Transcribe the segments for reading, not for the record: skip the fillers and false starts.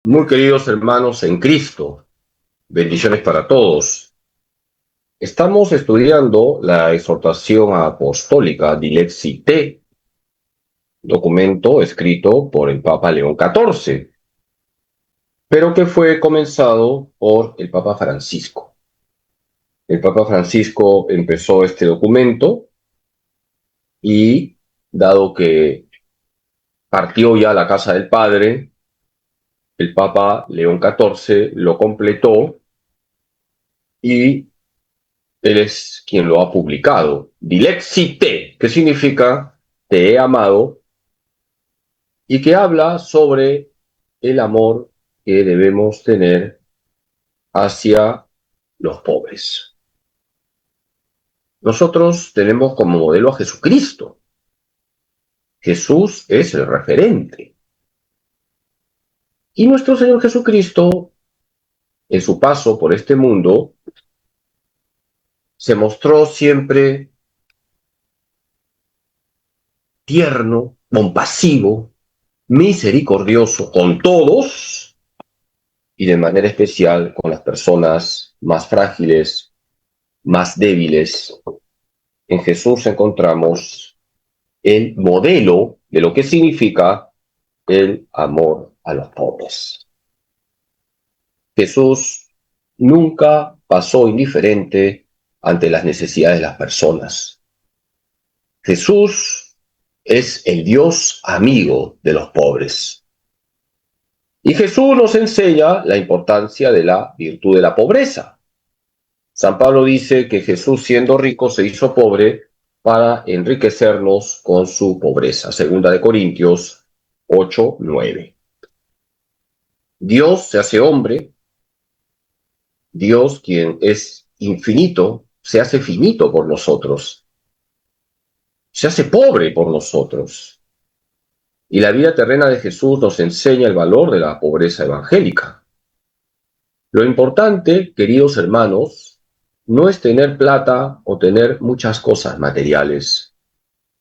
Muy queridos hermanos en Cristo, bendiciones para todos. Estamos estudiando la exhortación apostólica Dilexi Te, documento escrito por el Papa León XIV, pero que fue comenzado por el Papa Francisco. El Papa Francisco empezó este documento y, dado que partió ya a la casa del Padre, el Papa León XIV lo completó y él es quien lo ha publicado. Dilexi Te, que significa te he amado, y que habla sobre el amor que debemos tener hacia los pobres. Nosotros tenemos como modelo a Jesucristo. Jesús es el referente. Y nuestro Señor Jesucristo, en su paso por este mundo, se mostró siempre tierno, compasivo, misericordioso con todos y de manera especial con las personas más frágiles, más débiles. En Jesús encontramos el modelo de lo que significa el amor a los pobres. Jesús nunca pasó indiferente ante las necesidades de las personas. Jesús es el Dios amigo de los pobres. Y Jesús nos enseña la importancia de la virtud de la pobreza. San Pablo dice que Jesús, siendo rico, se hizo pobre para enriquecernos con su pobreza. Segunda de Corintios 8:9. Dios se hace hombre, Dios, quien es infinito, se hace finito por nosotros, se hace pobre por nosotros. Y la vida terrena de Jesús nos enseña el valor de la pobreza evangélica. Lo importante, queridos hermanos, no es tener plata o tener muchas cosas materiales.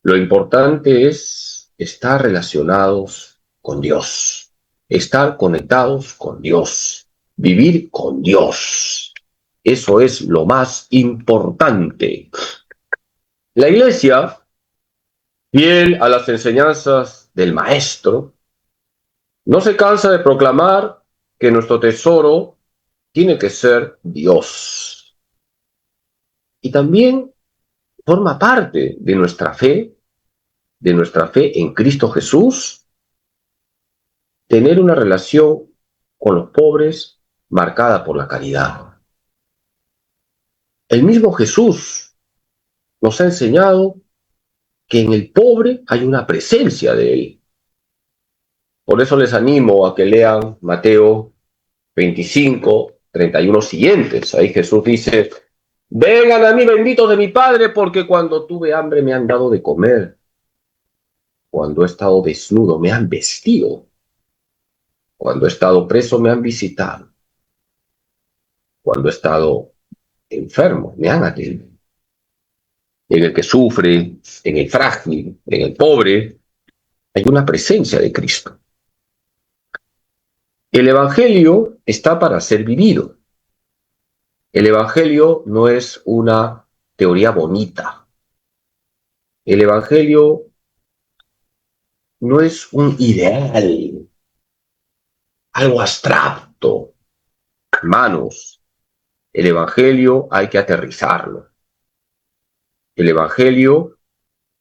Lo importante es estar relacionados con Dios, estar conectados con Dios, vivir con Dios. Eso es lo más importante. La Iglesia, fiel a las enseñanzas del Maestro, no se cansa de proclamar que nuestro tesoro tiene que ser Dios. Y también forma parte de nuestra fe en Cristo Jesús, tener una relación con los pobres marcada por la caridad. El mismo Jesús nos ha enseñado que en el pobre hay una presencia de Él. Por eso les animo a que lean Mateo 25:31 siguientes. Ahí Jesús dice: vengan a mí, benditos de mi Padre, porque cuando tuve hambre me han dado de comer, cuando he estado desnudo me han vestido, cuando he estado preso me han visitado, cuando he estado enfermo me han atendido. En el que sufre, en el frágil, en el pobre, hay una presencia de Cristo. El Evangelio está para ser vivido. El Evangelio no es una teoría bonita. El Evangelio no es un ideal, algo abstracto. Hermanos, el Evangelio hay que aterrizarlo. El Evangelio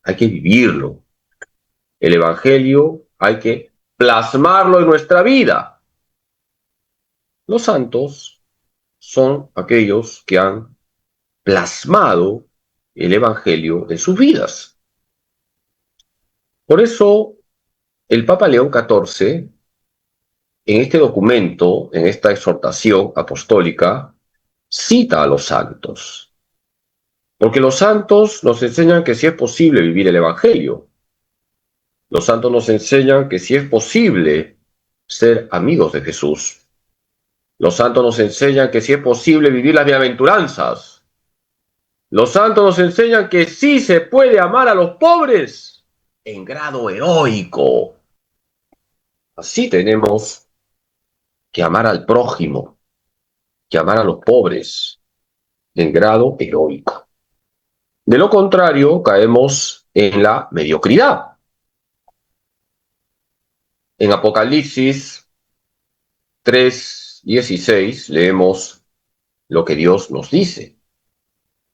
hay que vivirlo. El Evangelio hay que plasmarlo en nuestra vida. Los santos son aquellos que han plasmado el Evangelio en sus vidas. Por eso, el Papa León XIV, en este documento, en esta exhortación apostólica, cita a los santos. Porque los santos nos enseñan que sí es posible vivir el Evangelio. Los santos nos enseñan que sí es posible ser amigos de Jesús. Los santos nos enseñan que sí es posible vivir las bienaventuranzas. Los santos nos enseñan que sí se puede amar a los pobres en grado heroico. Así tenemos que amar al prójimo, que amar a los pobres, en grado heroico. De lo contrario, caemos en la mediocridad. En Apocalipsis 3:16 leemos lo que Dios nos dice.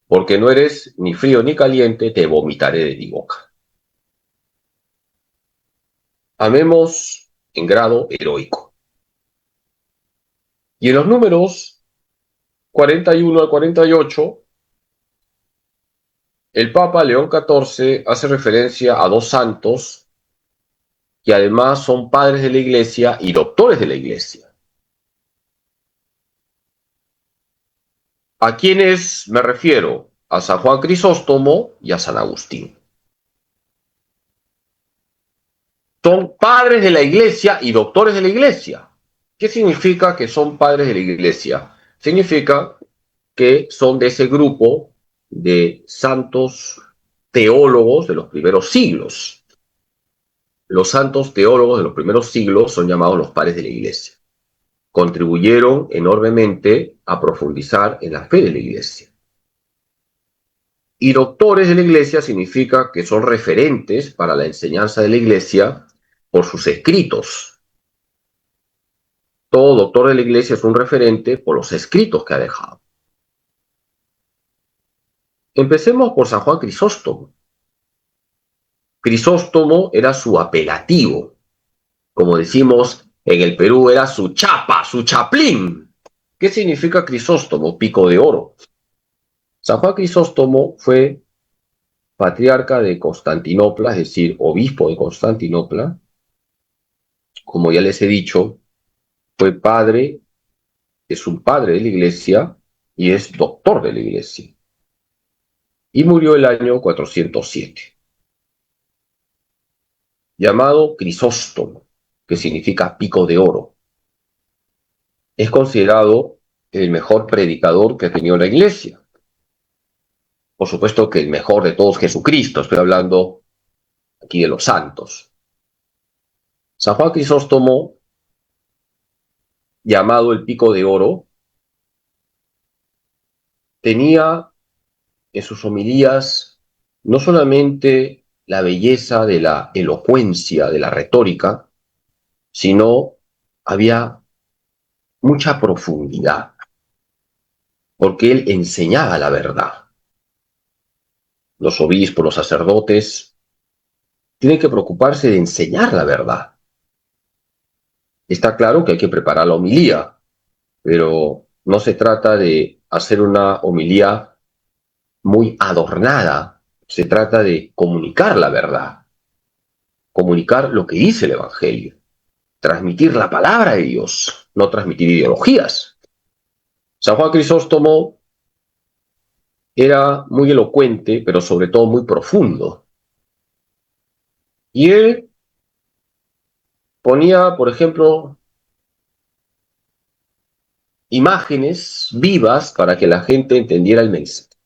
Porque no eres ni frío ni caliente, te vomitaré de mi boca. Amemos en grado heroico. Y en los números 41 al 48, el Papa León XIV hace referencia a dos santos que además son padres de la Iglesia y doctores de la Iglesia. ¿A quiénes me refiero? A San Juan Crisóstomo y a San Agustín. Son padres de la Iglesia y doctores de la Iglesia. ¿Qué significa que son padres de la Iglesia? Significa que son de ese grupo de santos teólogos de los primeros siglos. Los santos teólogos de los primeros siglos son llamados los padres de la Iglesia. Contribuyeron enormemente a profundizar en la fe de la Iglesia. Y doctores de la Iglesia significa que son referentes para la enseñanza de la Iglesia por sus escritos. Todo doctor de la Iglesia es un referente por los escritos que ha dejado. Empecemos por San Juan Crisóstomo. Crisóstomo era su apelativo. Como decimos en el Perú, era su chapa, su chaplín. ¿Qué significa Crisóstomo? Pico de oro. San Juan Crisóstomo fue patriarca de Constantinopla, es decir, obispo de Constantinopla. Como ya les he dicho, fue padre, es un padre de la Iglesia y es doctor de la Iglesia. Y murió el año 407. Llamado Crisóstomo, que significa pico de oro. Es considerado el mejor predicador que ha tenido la Iglesia. Por supuesto que el mejor de todos, Jesucristo. Estoy hablando aquí de los santos. San Juan Crisóstomo, llamado el pico de oro, tenía en sus homilías no solamente la belleza de la elocuencia, de la retórica, sino había mucha profundidad, porque él enseñaba la verdad. Los obispos, los sacerdotes, tienen que preocuparse de enseñar la verdad. Está claro que hay que preparar la homilía, pero no se trata de hacer una homilía muy adornada, se trata de comunicar la verdad, comunicar lo que dice el Evangelio, transmitir la palabra de Dios, no transmitir ideologías. San Juan Crisóstomo era muy elocuente, pero sobre todo muy profundo. Y él ponía, por ejemplo, imágenes vivas para que la gente entendiera el mensaje.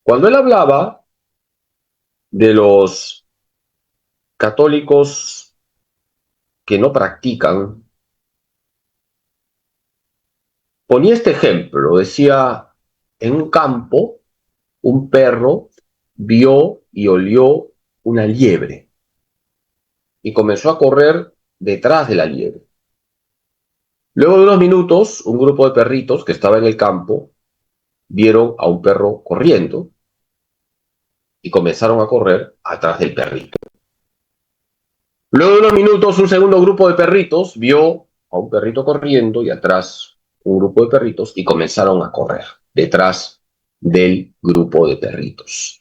Cuando él hablaba de los católicos que no practican, ponía este ejemplo, decía, en un campo, un perro vio y olió una liebre y comenzó a correr detrás de la liebre. Luego de unos minutos, un grupo de perritos que estaba en el campo vieron a un perro corriendo y comenzaron a correr atrás del perrito. Luego de unos minutos, un segundo grupo de perritos vio a un perrito corriendo y atrás un grupo de perritos y comenzaron a correr detrás del grupo de perritos.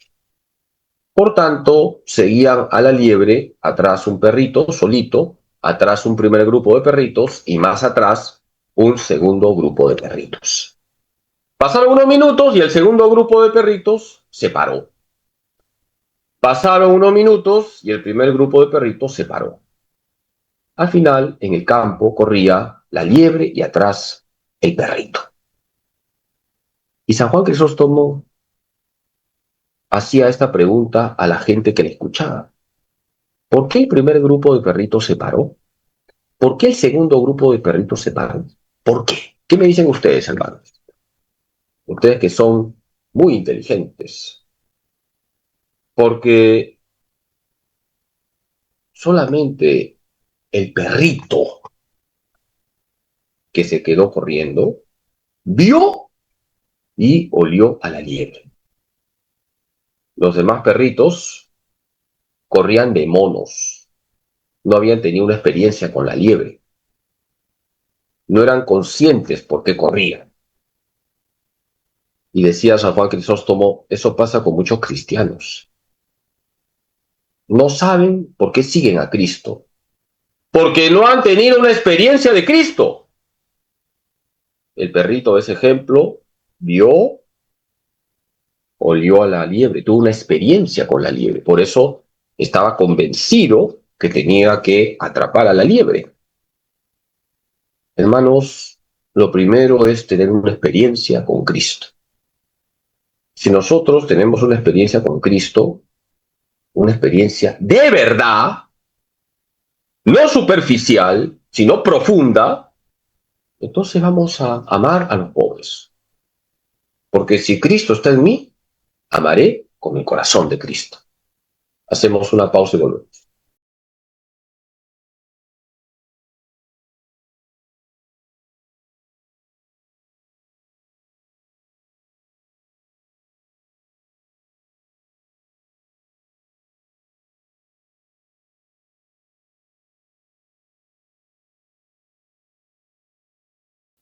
Por tanto, seguían a la liebre, atrás un perrito solito, atrás un primer grupo de perritos y más atrás un segundo grupo de perritos. Pasaron unos minutos y el segundo grupo de perritos se paró. Pasaron unos minutos y el primer grupo de perritos se paró. Al final, en el campo, corría la liebre y atrás el perrito. Y San Juan Crisóstomo hacía esta pregunta a la gente que le escuchaba. ¿Por qué el primer grupo de perritos se paró? ¿Por qué el segundo grupo de perritos se paran? ¿Por qué? ¿Qué me dicen ustedes, hermanos? Ustedes que son muy inteligentes. Porque solamente el perrito que se quedó corriendo vio y olió a la liebre. Los demás perritos corrían de monos, no habían tenido una experiencia con la liebre, no eran conscientes por qué corrían. Y decía San Juan Crisóstomo, eso pasa con muchos cristianos. No saben por qué siguen a Cristo, porque no han tenido una experiencia de Cristo. El perrito de ese ejemplo vio, olió a la liebre, tuvo una experiencia con la liebre, por eso estaba convencido que tenía que atrapar a la liebre. Hermanos, lo primero es tener una experiencia con Cristo. Si nosotros tenemos una experiencia con Cristo, una experiencia de verdad, no superficial, sino profunda, entonces vamos a amar a los pobres. Porque si Cristo está en mí, amaré con el corazón de Cristo. Hacemos una pausa y volvemos.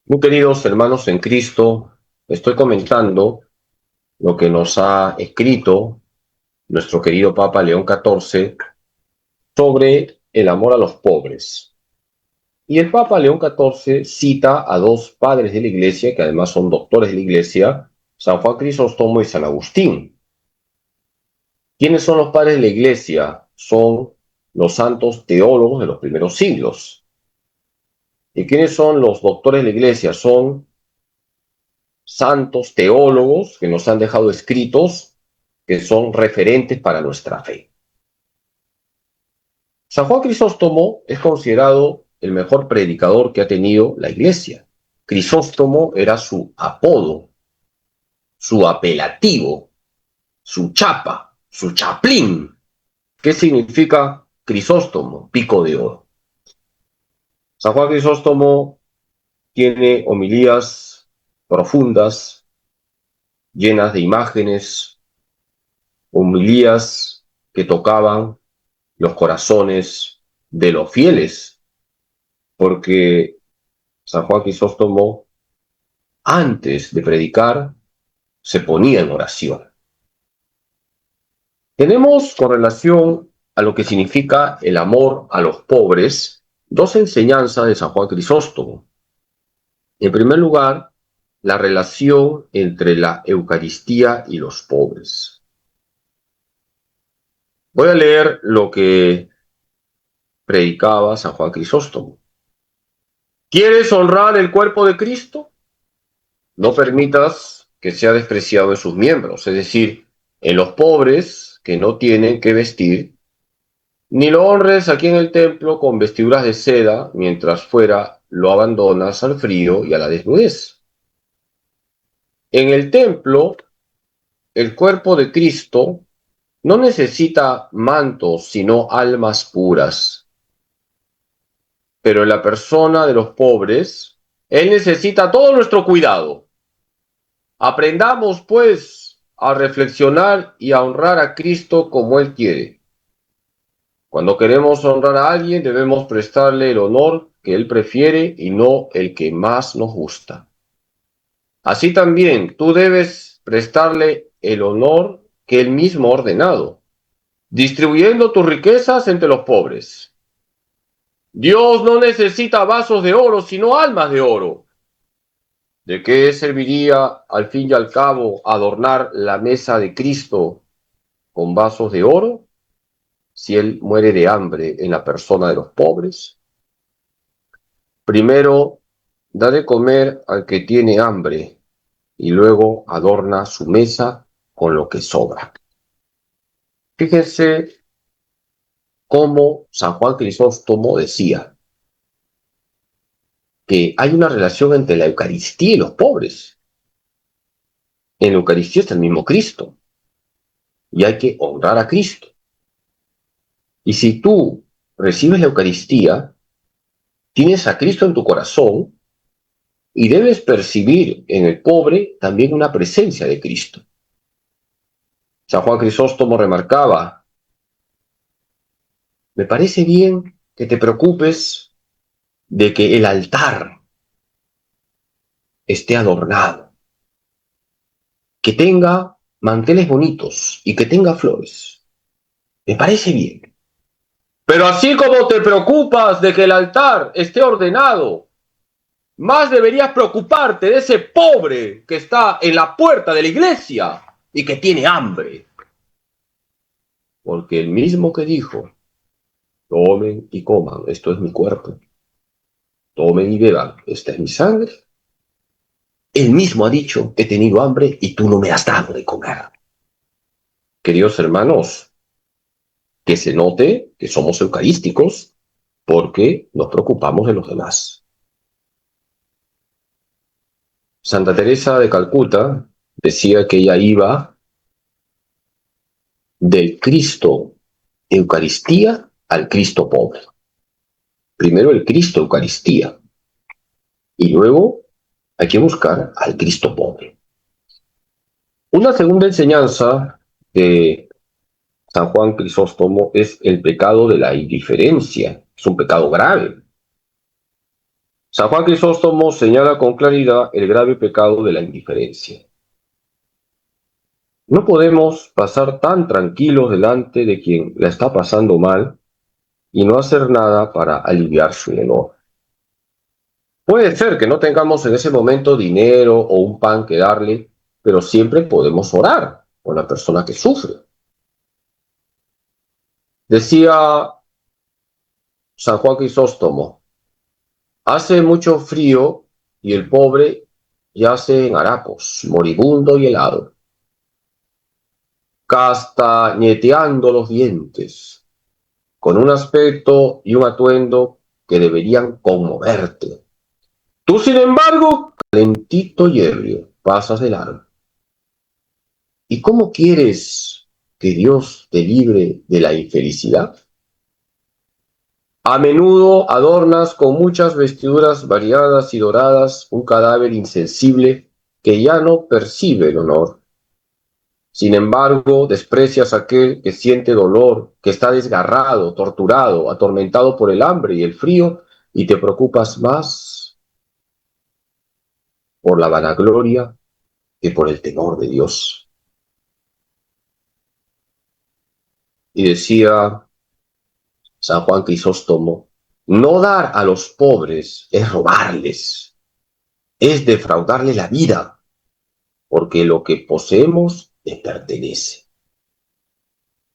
Muy queridos hermanos en Cristo, estoy comentando lo que nos ha escrito nuestro querido Papa León XIV sobre el amor a los pobres. Y el Papa León XIV cita a dos padres de la Iglesia, que además son doctores de la Iglesia, San Juan Crisóstomo y San Agustín. ¿Quiénes son los padres de la Iglesia? Son los santos teólogos de los primeros siglos. ¿Y quiénes son los doctores de la Iglesia? Son santos teólogos que nos han dejado escritos que son referentes para nuestra fe. San Juan Crisóstomo es considerado el mejor predicador que ha tenido la Iglesia. Crisóstomo era su apodo, su apelativo, su chapa, su chaplín. ¿Qué significa Crisóstomo? Pico de oro. San Juan Crisóstomo tiene homilías profundas, llenas de imágenes, homilías que tocaban los corazones de los fieles, porque San Juan Crisóstomo, antes de predicar, se ponía en oración. Tenemos con relación a lo que significa el amor a los pobres, dos enseñanzas de San Juan Crisóstomo. En primer lugar, la relación entre la Eucaristía y los pobres. Voy a leer lo que predicaba San Juan Crisóstomo. ¿Quieres honrar el cuerpo de Cristo? No permitas que sea despreciado en sus miembros, es decir, en los pobres que no tienen que vestir, ni lo honres aquí en el templo con vestiduras de seda, mientras fuera lo abandonas al frío y a la desnudez. En el templo, el cuerpo de Cristo no necesita mantos, sino almas puras. Pero en la persona de los pobres, Él necesita todo nuestro cuidado. Aprendamos, pues, a reflexionar y a honrar a Cristo como Él quiere. Cuando queremos honrar a alguien, debemos prestarle el honor que Él prefiere y no el que más nos gusta. Así también, tú debes prestarle el honor que Él mismo ha ordenado, distribuyendo tus riquezas entre los pobres. Dios no necesita vasos de oro, sino almas de oro. ¿De qué serviría, al fin y al cabo, adornar la mesa de Cristo con vasos de oro si Él muere de hambre en la persona de los pobres? Primero, da de comer al que tiene hambre y luego adorna su mesa con lo que sobra. Fíjense cómo San Juan Crisóstomo decía, que hay una relación entre la Eucaristía y los pobres. En la Eucaristía está el mismo Cristo y hay que honrar a Cristo. Y si tú recibes la Eucaristía, tienes a Cristo en tu corazón y debes percibir en el pobre también una presencia de Cristo. San Juan Crisóstomo remarcaba: me parece bien que te preocupes de que el altar esté adornado, que tenga manteles bonitos y que tenga flores. Me parece bien. Pero así como te preocupas de que el altar esté ordenado, más deberías preocuparte de ese pobre que está en la puerta de la iglesia y que tiene hambre. Porque el mismo que dijo: tomen y coman, esto es mi cuerpo, tomen y beban, esta es mi sangre, él mismo ha dicho: he tenido hambre y tú no me has dado de comer. Queridos hermanos, que se note que somos eucarísticos porque nos preocupamos de los demás. Santa Teresa de Calcuta decía que ella iba del Cristo Eucaristía al Cristo pobre. Primero el Cristo Eucaristía y luego hay que buscar al Cristo pobre. Una segunda enseñanza de San Juan Crisóstomo es el pecado de la indiferencia. Es un pecado grave. San Juan Crisóstomo señala con claridad el grave pecado de la indiferencia. No podemos pasar tan tranquilos delante de quien la está pasando mal y no hacer nada para aliviar su dolor. Puede ser que no tengamos en ese momento dinero o un pan que darle, pero siempre podemos orar por la persona que sufre. Decía San Juan Crisóstomo: hace mucho frío y el pobre yace en harapos, moribundo y helado, castañeteando los dientes, con un aspecto y un atuendo que deberían conmoverte. Tú, sin embargo, calentito y ebrio, pasas de largo. ¿Y cómo quieres que Dios te libre de la infelicidad? A menudo adornas con muchas vestiduras variadas y doradas un cadáver insensible que ya no percibe el honor. Sin embargo, desprecias a aquel que siente dolor, que está desgarrado, torturado, atormentado por el hambre y el frío, y te preocupas más por la vanagloria que por el temor de Dios. Y decía San Juan Crisóstomo: no dar a los pobres es robarles, es defraudarles la vida, porque lo que poseemos les pertenece.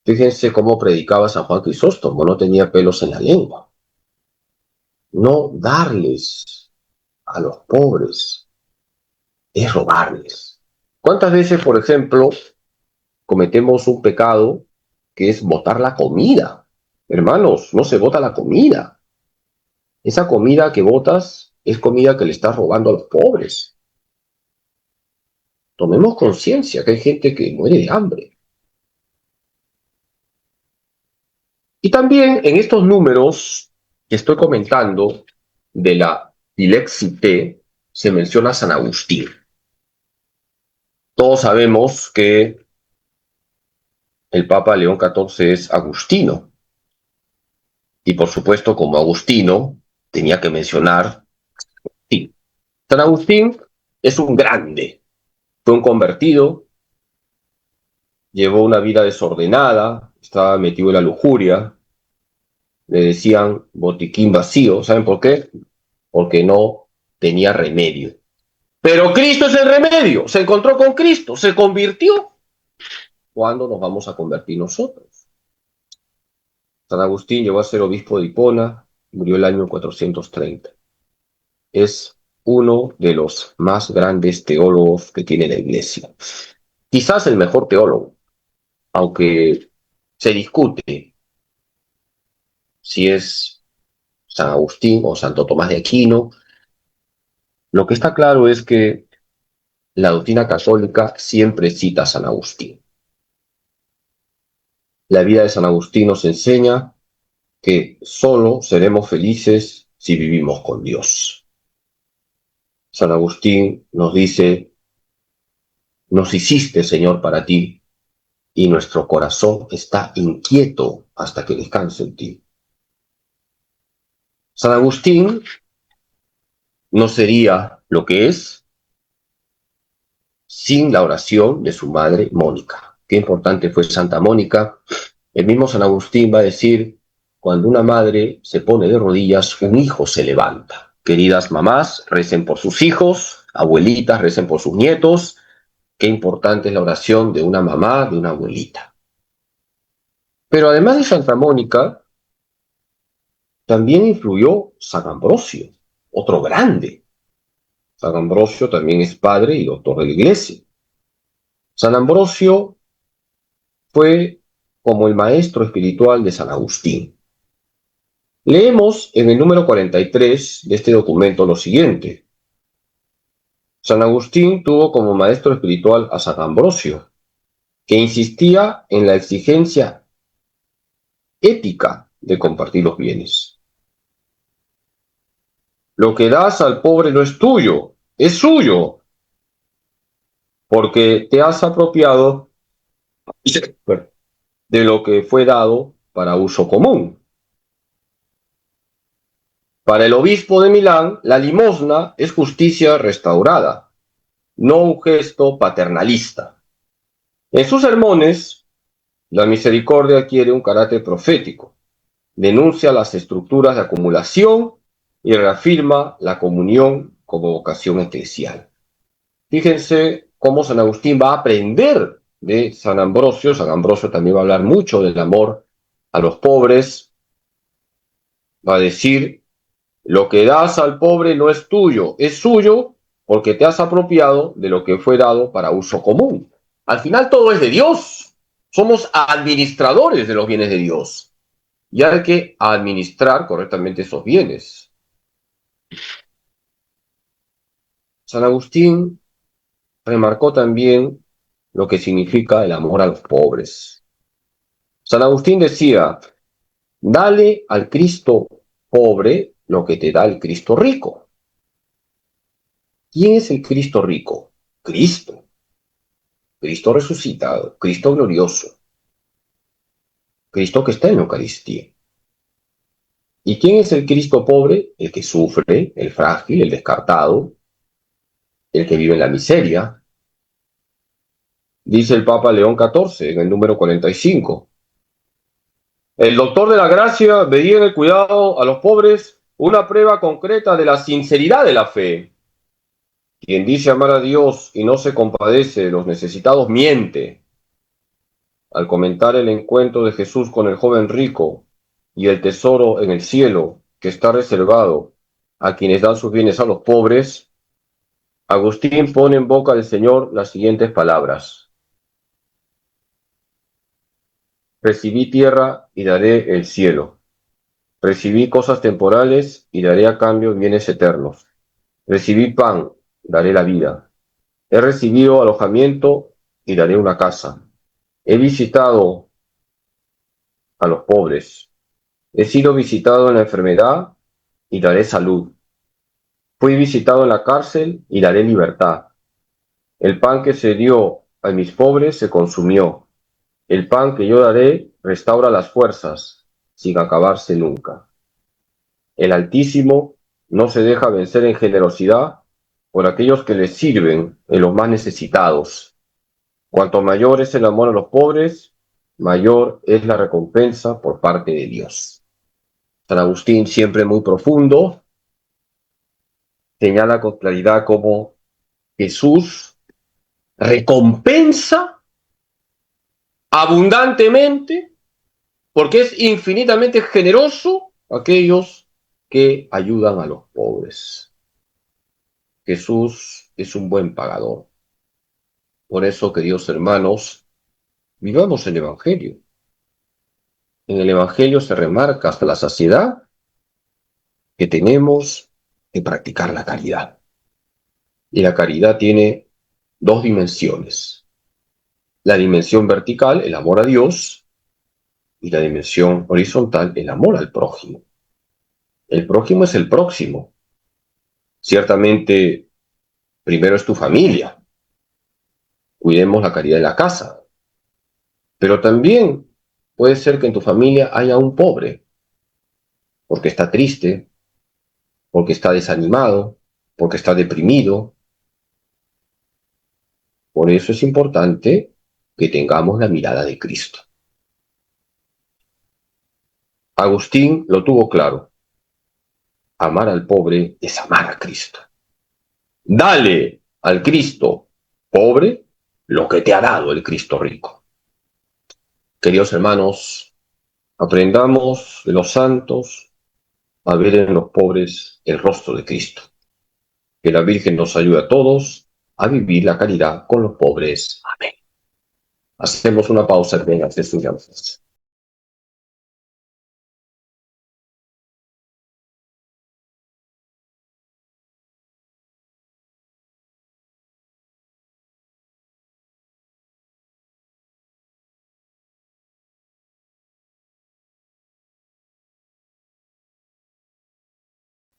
Fíjense cómo predicaba San Juan Crisóstomo, no tenía pelos en la lengua. No darles a los pobres es robarles. ¿Cuántas veces, por ejemplo, cometemos un pecado que es botar la comida? Hermanos, no se bota la comida. Esa comida que botas es comida que le estás robando a los pobres. Tomemos conciencia que hay gente que muere de hambre. Y también en estos números que estoy comentando de la Dilexite se menciona a San Agustín. Todos sabemos que el Papa León XIV es agustino. Y por supuesto, como agustino, tenía que mencionar, sí, San Agustín es un grande. Fue un convertido, llevó una vida desordenada, estaba metido en la lujuria, le decían botiquín vacío. ¿Saben por qué? Porque no tenía remedio. Pero Cristo es el remedio. Se encontró con Cristo, se convirtió. ¿Cuándo nos vamos a convertir nosotros? San Agustín llegó a ser obispo de Hipona, murió el año 430. Es uno de los más grandes teólogos que tiene la Iglesia. Quizás el mejor teólogo, aunque se discute si es San Agustín o Santo Tomás de Aquino, Lo que está claro es que la doctrina católica siempre cita a San Agustín. La vida de San Agustín nos enseña que solo seremos felices si vivimos con Dios. San Agustín nos dice, nos hiciste, Señor, para ti, y nuestro corazón está inquieto hasta que descanse en ti. San Agustín no sería lo que es sin la oración de su madre Mónica. Qué importante fue Santa Mónica. El mismo San Agustín va a decir, cuando una madre se pone de rodillas, un hijo se levanta. Queridas mamás, recen por sus hijos, abuelitas, recen por sus nietos. Qué importante es la oración de una mamá, de una abuelita. Pero además de Santa Mónica, también influyó San Ambrosio, otro grande. San Ambrosio también es padre y doctor de la iglesia. San Ambrosio fue como el maestro espiritual de San Agustín. Leemos en el número 43 de este documento lo siguiente. San Agustín tuvo como maestro espiritual a San Ambrosio, que insistía en la exigencia ética de compartir los bienes. Lo que das al pobre no es tuyo, es suyo, porque te has apropiado de lo que fue dado para uso común. Para el obispo de Milán, la limosna es justicia restaurada, no un gesto paternalista. En sus sermones, la misericordia adquiere un carácter profético, denuncia las estructuras de acumulación y reafirma la comunión como vocación eclesial. Fíjense cómo San Agustín va a aprender de San Ambrosio. San Ambrosio también va a hablar mucho del amor a los pobres. Va a decir, lo que das al pobre no es tuyo, es suyo porque te has apropiado de lo que fue dado para uso común. Al final todo es de Dios. Somos administradores de los bienes de Dios. Y hay que administrar correctamente esos bienes. San Agustín remarcó también lo que significa el amor a los pobres. San Agustín decía, dale al Cristo pobre lo que te da el Cristo rico. ¿Quién es el Cristo rico? Cristo. Cristo resucitado, Cristo glorioso, Cristo que está en la Eucaristía. ¿Y quién es el Cristo pobre? El que sufre, el frágil, el descartado, el que vive en la miseria. Dice el Papa León XIV en el número 45. El doctor de la gracia veía en el cuidado a los pobres una prueba concreta de la sinceridad de la fe. Quien dice amar a Dios y no se compadece de los necesitados miente. Al comentar el encuentro de Jesús con el joven rico y el tesoro en el cielo que está reservado a quienes dan sus bienes a los pobres, Agustín pone en boca del Señor las siguientes palabras. Recibí tierra y daré el cielo. Recibí cosas temporales y daré a cambio bienes eternos. Recibí pan, daré la vida. He recibido alojamiento y daré una casa. He visitado a los pobres. He sido visitado en la enfermedad y daré salud. Fui visitado en la cárcel y daré libertad. El pan que se dio a mis pobres se consumió. El pan que yo daré restaura las fuerzas, sin acabarse nunca. El Altísimo no se deja vencer en generosidad por aquellos que le sirven en los más necesitados. Cuanto mayor es el amor a los pobres, mayor es la recompensa por parte de Dios. San Agustín, siempre muy profundo, señala con claridad cómo Jesús recompensa abundantemente porque es infinitamente generoso a aquellos que ayudan a los pobres. Jesús es un buen pagador. Por eso, queridos hermanos, vivamos el Evangelio. En el Evangelio se remarca hasta la saciedad que tenemos que practicar la caridad. Y la caridad tiene dos dimensiones. La dimensión vertical, el amor a Dios, y la dimensión horizontal, el amor al prójimo. El prójimo es el próximo. Ciertamente, primero es tu familia. Cuidemos la caridad de la casa. Pero también puede ser que en tu familia haya un pobre, porque está triste, porque está desanimado, porque está deprimido. Por eso es importante que tengamos la mirada de Cristo. Agustín lo tuvo claro. Amar al pobre es amar a Cristo. Dale al Cristo pobre lo que te ha dado el Cristo rico. Queridos hermanos, aprendamos de los santos a ver en los pobres el rostro de Cristo. Que la Virgen nos ayude a todos a vivir la caridad con los pobres. Amén. Hacemos una pausa en las estudiantes.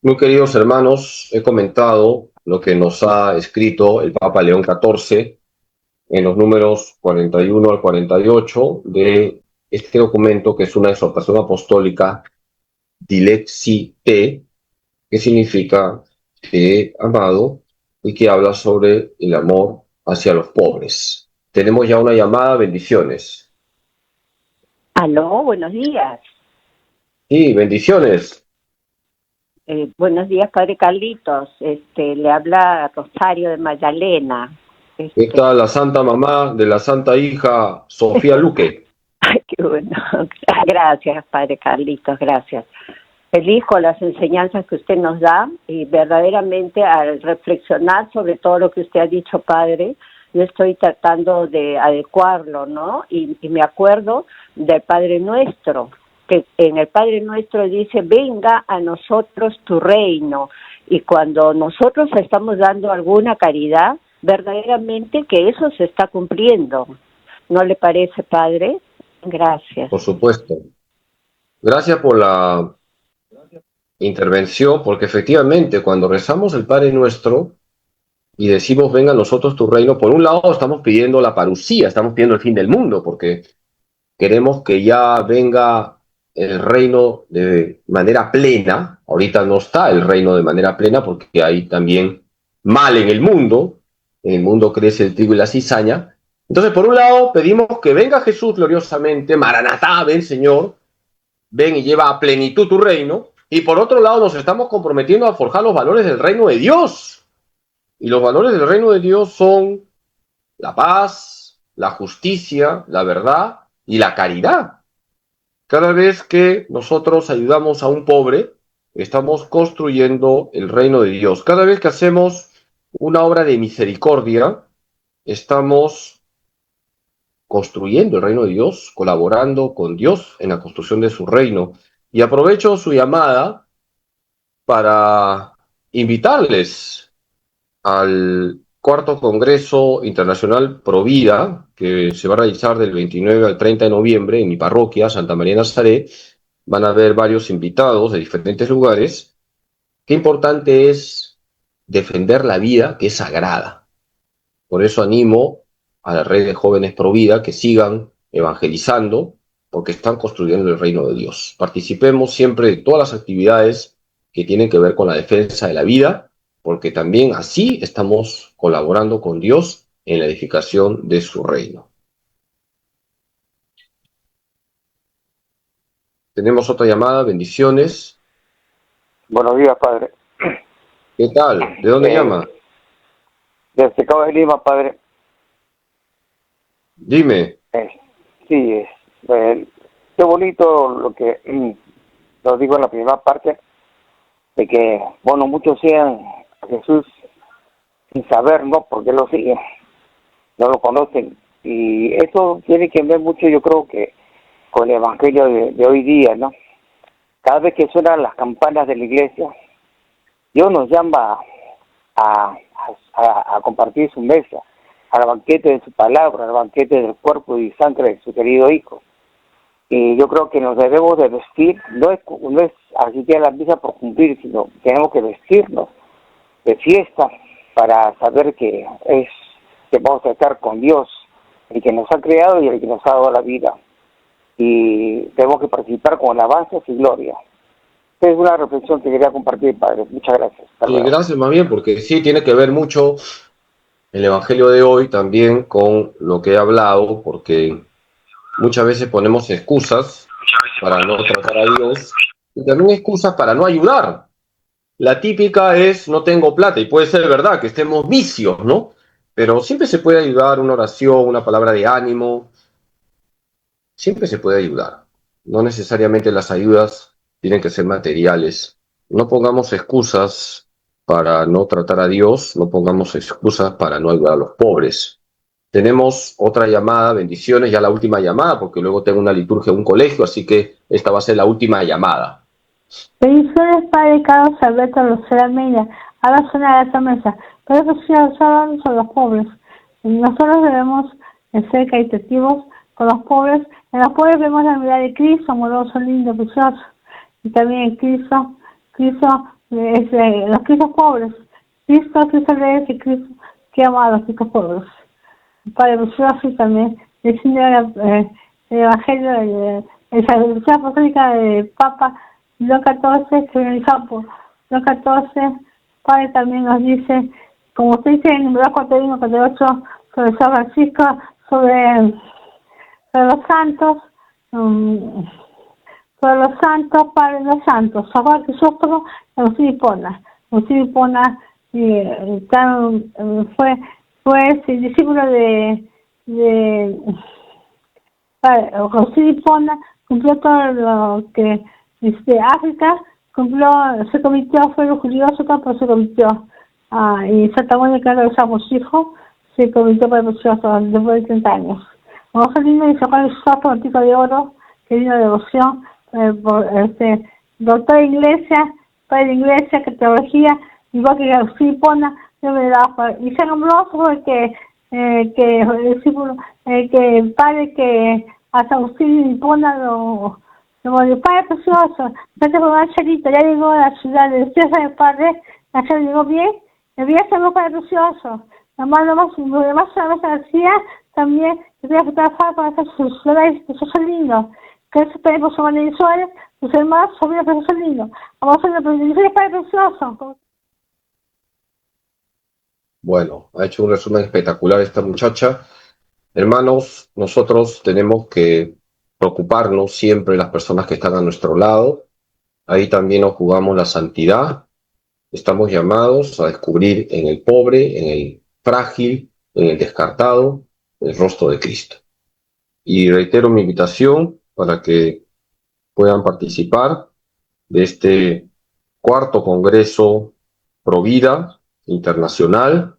Muy queridos hermanos, he comentado lo que nos ha escrito el Papa León XIV en los números 41 al 48 de este documento, que es una exhortación apostólica Dilexi Te, que significa amado, y que habla sobre el amor hacia los pobres. Tenemos ya una llamada, bendiciones. Aló, buenos días. Sí, bendiciones. Buenos días, Padre Carlitos. Le habla Rosario de Magdalena. ¿Qué tal la Santa Mamá de la Santa Hija Sofía Luque? Ay, qué bueno. Gracias, Padre Carlitos, gracias. Elijo las enseñanzas que usted nos da y verdaderamente al reflexionar sobre todo lo que usted ha dicho, Padre, yo estoy tratando de adecuarlo, ¿no? Y me acuerdo del Padre Nuestro, que en el Padre Nuestro dice, venga a nosotros tu reino. Y cuando nosotros estamos dando alguna caridad, verdaderamente que eso se está cumpliendo. ¿No le parece, Padre? Gracias. Por supuesto. Gracias por la intervención, porque efectivamente cuando rezamos el Padre Nuestro y decimos venga a nosotros tu reino, por un lado estamos pidiendo la parusía, estamos pidiendo el fin del mundo, porque queremos que ya venga el reino de manera plena. Ahorita no está el reino de manera plena porque hay también mal en el mundo crece el trigo y la cizaña. Entonces, por un lado, pedimos que venga Jesús gloriosamente, Maranatá, ven Señor, ven y lleva a plenitud tu reino. Y por otro lado, nos estamos comprometiendo a forjar los valores del reino de Dios. Y los valores del reino de Dios son la paz, la justicia, la verdad y la caridad. Cada vez que nosotros ayudamos a un pobre, estamos construyendo el reino de Dios. Cada vez que hacemos una obra de misericordia, estamos construyendo el reino de Dios, colaborando con Dios en la construcción de su reino. Y aprovecho su llamada para invitarles al cuarto Congreso Internacional Provida, que se va a realizar del 29 al 30 de noviembre en mi parroquia, Santa María de Nazaret. Van a haber varios invitados de diferentes lugares. Qué importante es defender la vida, que es sagrada. Por eso animo a la red de jóvenes Provida que sigan evangelizando, porque están construyendo el reino de Dios. Participemos siempre de todas las actividades que tienen que ver con la defensa de la vida, porque también así estamos colaborando con Dios en la edificación de su reino. Tenemos otra llamada, bendiciones. Buenos días, padre. ¿Qué tal? ¿De dónde llama? Desde Cabo de Lima, padre. Dime. Sí, qué bonito lo que lo digo en la primera parte, de que, bueno, muchos sigan a Jesús sin saber, ¿no? Porque lo siguen, no lo conocen. Y eso tiene que ver mucho, yo creo que, con el evangelio de hoy día, ¿no? Cada vez que suenan las campanas de la iglesia, Dios nos llama a a compartir su mesa, al banquete de su palabra, al banquete del cuerpo y sangre de su querido Hijo. Y yo creo que nos debemos de vestir, no es asistir a la misa por cumplir, sino tenemos que vestirnos de fiesta para saber que vamos a estar con Dios, el que nos ha creado y el que nos ha dado la vida. Y tenemos que participar con alabanzas y gloria. Esta es una reflexión que quería compartir, Padre. Muchas gracias. Y gracias más bien, porque sí tiene que ver mucho el Evangelio de hoy también con lo que he hablado, porque muchas veces ponemos excusas para no tratar a Dios y también excusas para no ayudar. La típica es no tengo plata, y puede ser verdad que estemos vicios, ¿no? Pero siempre se puede ayudar, una oración, una palabra de ánimo, siempre se puede ayudar. No necesariamente las ayudas tienen que ser materiales. No pongamos excusas para no tratar a Dios, no pongamos excusas para no ayudar a los pobres. Tenemos otra llamada, bendiciones, ya la última llamada, porque luego tengo una liturgia en un colegio, así que esta va a ser la última llamada. Bendiciones, Padre Carlos Alberto Lucero Almeida. Ahora suena esta mesa. Pero que sí, hablamos a los pobres. Nosotros debemos ser caritativos con los pobres. En los pobres vemos la mirada de Cristo, amoroso, lindo, precioso. Y también Cristo es los Cristos pobres. Cristo es el Cristo que ama a los Cristos pobres. Padre precioso, y también el Evangelio de la Iglesia Apostólica del Papa León XIV, que en el campo, León XIV, Padre también nos dice, como usted dice en el número 41-48, sobre San Francisco, sobre los santos, Padre, los santos, San Juan Crisóstomo, Agustín Hipona. Agustín Hipona fue el discípulo de Agustín Hipona, cumplió todo lo que África, se convirtió, fue lujurioso, pero se convirtió. Y Santa Mónica, que somos hijos, se convirtió para precioso después de 30 años. Vamos a lindo y San Juan Crisóstomo, el Pico de Oro, que vino de devoción, doctor de iglesia, padre de iglesia, que teología, igual que Agustín Hipona, y San Ambrosio fue el discípulo, que padre que a San Agustín Hipona lo padre precioso, vete con una charita, ya llegó a la ciudad de César, padre, la gente llegó bien, el día se me padre precioso, además lo demás una vez García, también, que voy a fotografiar para hacer sus flores, que son lindos, que eso también por su manera Suárez, sus hermanos, sobrinos, que son lindos, vamos a hacer una padre precioso. Bueno, ha hecho un resumen espectacular esta muchacha. Hermanos, nosotros tenemos que preocuparnos siempre de las personas que están a nuestro lado. Ahí también nos jugamos la santidad. Estamos llamados a descubrir en el pobre, en el frágil, en el descartado, el rostro de Cristo. Y reitero mi invitación para que puedan participar de este cuarto Congreso Provida Internacional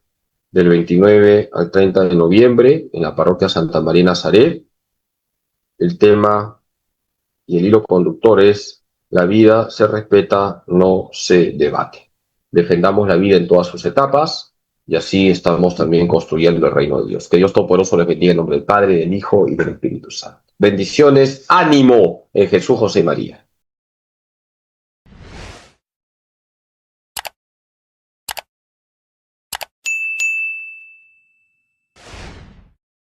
del 29 al 30 de noviembre en la parroquia Santa María Nazaret. El tema y el hilo conductor es: la vida se respeta, no se debate. Defendamos la vida en todas sus etapas y así estamos también construyendo el reino de Dios. Que Dios Todopoderoso les bendiga en nombre del Padre, del Hijo y del Espíritu Santo. Bendiciones, ánimo en Jesús, José y María.